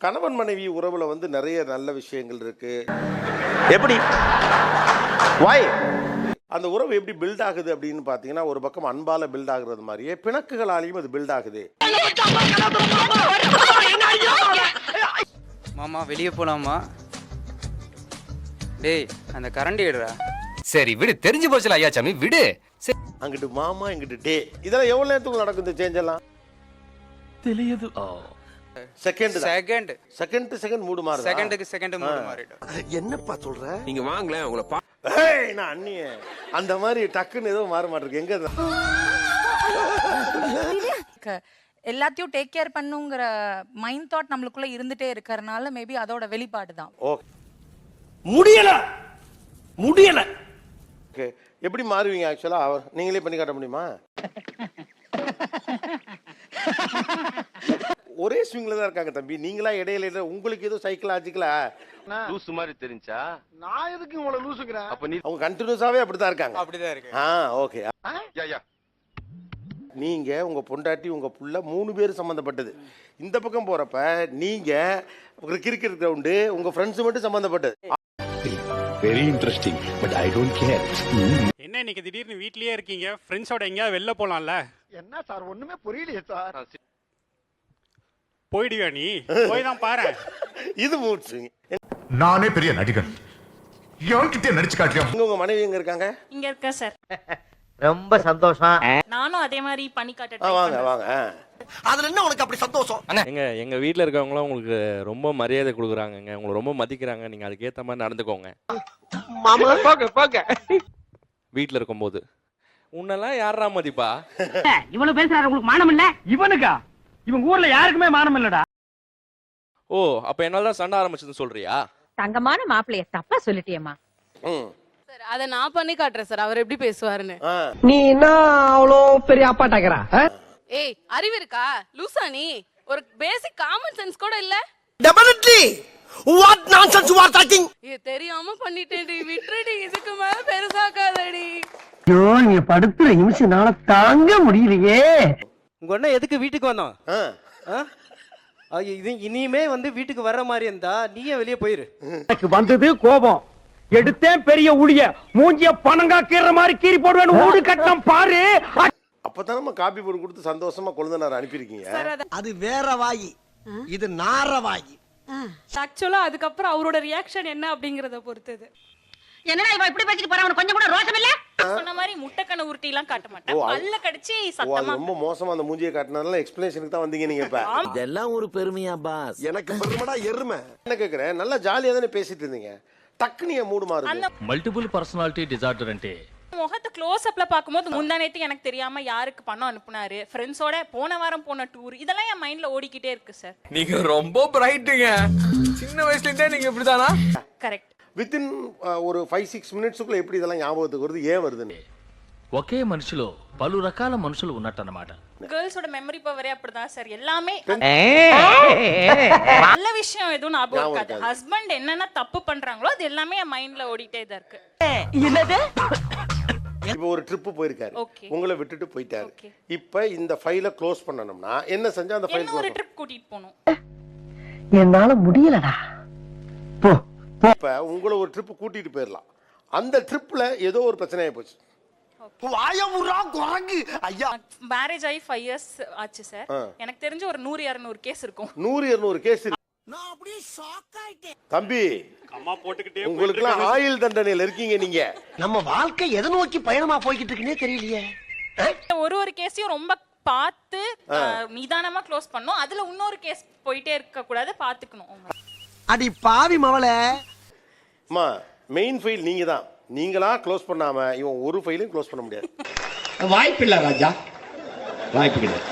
கணவன் மனைவி உறவுல வந்து நிறைய நல்ல விஷயங்கள் இருக்கு. எப்படி வாய் அந்த உறவு எப்படி பில்ட் ஆகுது அப்படின்னு பாத்தீங்கன்னா, ஒரு பக்கம் அன்பால பில்ட் ஆகுறது மாதிரியே பிணக்குகளாலையும் அது பில்ட் ஆகுது. மாமா வெளியே போலாமா? டேய் அந்த கரண்டி எடுறா. சரி விடு, தெரிஞ்சு போச்சுல ஐயா சாமி, விடு. அங்கிட்டு மாமா இங்கிட்டு டே, இதெல்லாம் எவ்வளவு நேரத்துக்கு நடக்கும் இந்த சேஞ்ச் எல்லாம்? தெரியுது. செகண்ட் செகண்ட் செகண்ட் செகண்ட் மூடு மாறுது. செகண்டுக்கு செகண்ட் மூடு மாறிடும். என்னப்பா சொல்ற? நீங்க வாங்களேன் உங்களை ஏய் நான் அண்ணிய அந்த மாதிரி டக்குன்னு ஏதோ மாற மாட்டிருக்கு. எங்க எல்லாத்தையும் டேக் கேர் பண்ணுங்கிற மைண்ட் தாட் நம்மளுக்குள்ள இருந்துட்டே இருக்கறனால மேபி அதோட வெளிப்பாடு தான். ஓகே முடியல முடியல. ஓகே எப்படி மாறுவீங்க ஆக்சுவலா? நீங்களே பண்ணி காட்ட முடியுமா? ஒரே ஸ்விங்ல தான் இருக்காங்க தம்பி. நீங்களா இடையில உங்களுக்கு ஏதோ சைக்கலாஜிக்கலா லூசு மாதிரி தெரிஞ்சா நான் எதுக்கு உங்களை லூசுக்கிறேன்? அப்ப நீ அவங்க கண்டினியூஸாவே அப்படிதான் இருக்காங்க. அப்படிதான் இருக்கு. ஓகே. யா நீங்க உங்க பொண்டாட்டி உங்க புள்ள 3 பேர் சம்பந்தப்பட்டது. இந்த பக்கம் போறப்ப நீங்க கிரிக்கெட் கிரவுண்டு உங்க ஃப்ரெண்ட்ஸ் மட்டும் சம்பந்தப்பட்டது. Very interesting but I don't care. என்ன இன்னைக்கு திடீர்னு வீட்லயே இருக்கீங்க? ஃப்ரெண்ட்ஸோட எங்கேயாவது வெளில போலாம்ல? என்ன சார் ஒண்ணுமே புரியலையே சார். போயிடுவியா நீ? போய் தான் பாரு. இது மூட் ஸ்விங். நானே பெரிய நடிகன், எவன்கிட்ட நடிச்சு காட்டியா? உங்க மனைவி எங்க இருக்காங்க? இங்க இருக்க சார். ரொம்ப சந்தோஷம். நானும் அதே மாதிரி பண்ணி காட்ட வாங்க வாங்க. அதுல என்ன உனக்கு அப்படி சந்தோஷம்? எங்க வீட்ல இருக்கவங்களாம் உங்களுக்கு ரொம்ப மரியாதை கொடுக்குறாங்கங்க, உங்களை ரொம்ப மதிக்கிறாங்க. நீங்க அதுக்கு ஏத்த மாதிரி நடந்துக்கோங்க. மாமா போக வீட்ல இருக்கும்போது உன்னெல்லாம் யாரா மதிப்பா? இவ்வளவு பேசுறாரு, உங்களுக்கு மானம் இல்ல? இவனுக்கா? இவங்க ஊர்ல யாருக்குமே மானம் இல்லடா. ஓ அப்ப என்னாலதான் சண்டை ஆரம்பிச்சதுன்னு சொல்றியா? தங்கமான மாப்பிளைய தப்பா சொல்லிட்டியம்மா. சார் அத நான் பண்ணி காட்டுறேன் சார். அவர் எப்படி பேசுவாருன்னு. நீ என்ன அவ்வளோ பெரிய அப்பாட்டாக்குறா? ஏய் அறிவு இருக்கா? லூசா நீ? ஒரு பேசிக் காமன் சென்ஸ் கூட இல்ல. Definitely what nonsense you are talking. இது தெரியாம பண்ணிட்டேன்டி, விட்டுடி, இதுக்கு மேல பெருசாக்காதடி. ஐயோ நீங்க படுத்துற நிமிஷம்னால தாங்க முடியலையே. உங்க அண்ணா எதுக்கு வீட்டுக்கு வந்தோம்? இது இனிமே வந்து வீட்டுக்கு வர்ற மாதிரி இருந்தா நீயே வெளியே போயிரு. எனக்கு வந்தது கோபம். எடுத்தேன் பெரிய உளிய, மூஞ்சிய பணங்கா கீற மாதிரி கீறி போடுவேன். ஊடு கட்டம் பாரு. அப்பதான் நம்ம காப்பி போட்டு கொடுத்து சந்தோஷமா கொழுந்தனார் அனுப்பியிருக்கீங்க. அது வேற வாயி, இது நார வாயி. ஆக்சுவலா அதுக்கப்புறம் அவரோட ரியாக்ஷன் என்ன அப்படிங்கறத பொறுத்தது. என்னடா இவன் இப்படி பேசிட்டு போறான்? அவனுக்கு கொஞ்சம் கூட ரோஷம் இல்ல? சொன்ன மாதிரி முட்டைக்கண்ண உருட்டி எல்லாம் காட்ட மாட்டேன். பல்ல கடிச்சு சத்தமா. ரொம்ப மோசமா அந்த மூஞ்சியை காட்டினதுனால எக்ஸ்பிளேஷனுக்கு தான் வந்தீங்க நீங்க. இப்ப இதெல்லாம் ஒரு பெருமையா பாஸ்? எனக்கு பெருமைடா எருமை. என்ன கேக்குறேன், நல்லா ஜாலியா தானே பேசிட்டு இருந்தீங்க, டக்குனு மூடு மாறுது. மல்டிபிள் பர்சனாலிட்டி டிசார்டர் అంటే முகத்தை க்ளோஸ் அப்ல பாக்கும்போது முந்தானேத்து எனக்கு தெரியாம யாருக்கு பணம் அனுப்புனாரு, ஃப்ரெண்ட்ஸோட போன வாரம் போன டூர், இதெல்லாம் என் மைண்ட்ல ஓடிக்கிட்டே இருக்கு சார். நீங்க ரொம்ப பிரைட்டுங்க. சின்ன வயசுல இருந்தே நீங்க இப்படிதானா? கரெக்ட். வித்தின் ஒரு 5-6 மினிட்ஸ்க்குள்ள எப்படி இதெல்லாம் ஞாபகத்துக்கு வருது, ஏன் வருதுன்னு? ఒకే మనిషిలో పలు రకాల మనుషులు ఉన్నట్టన్నమాట. கேர்ள்ஸோட மெமரி பவரே அப்படிதான் சார். எல்லாமே நல்ல விஷயம் எதுவும் ஞாபகம் இருக்காது. ஹஸ்பண்ட் என்னென்ன தப்பு பண்றாங்களோ அது எல்லாமே என் மைண்ட்ல ஓடிட்டே தான் இருக்கு. என்னது? இப்ப ஒரு ட்ரிப் போயிருக்காரு, Okay. உங்களை விட்டுட்டு போயிட்டாரு. Okay. இப்ப இந்த ஃபைலை க்ளோஸ் பண்ணணும்னா என்ன செஞ்சா அந்த ஃபைல் என்ன ஒரு க்ளோஸ்? ட்ரிப் கூட்டிட்டு போகணும். என்னால முடியலடா. போ. இப்ப உங்களை ஒரு ட்ரிப் கூட்டிட்டு போயிடலாம். அந்த ட்ரிப்ல ஏதோ ஒரு பிரச்சனையா போச்சு. வாய முறா குரங்கு ஐயா. மேரேஜ் ஆகி 5 இயர்ஸ் ஆச்சு சார். எனக்கு தெரிஞ்ச ஒரு 100-200 கேஸ் இருக்கும். 100-200 கேஸ். நான் அப்படியே ஷாக் ஆயிட்டேன் தம்பி. அம்மா போட்டுக்கிட்டே உங்களுக்கு எல்லாம் ஆயுள் தண்டனையில இருக்கீங்க நீங்க. நம்ம வாழ்க்கை எதை நோக்கி பயணமா போய்கிட்டு இருக்குன்னே தெரியலையே. ஒரு கேஸையும் ரொம்ப பார்த்து நிதானமா க்ளோஸ் பண்ணோம். அதுல இன்னொரு கேஸ் போயிட்டே இருக்க கூடாது, பாத்துக்கணும். அடி பாவி மவளே. அம்மா மெயின் ஃபைல் நீங்க தான். நீங்களா க்ளோஸ் பண்ணாம இவன் ஒரு ஃபைலையும் க்ளோஸ் பண்ண முடியாது. வாய்ப்பில்லை ராஜா, வாய்ப்பு கிடையாது.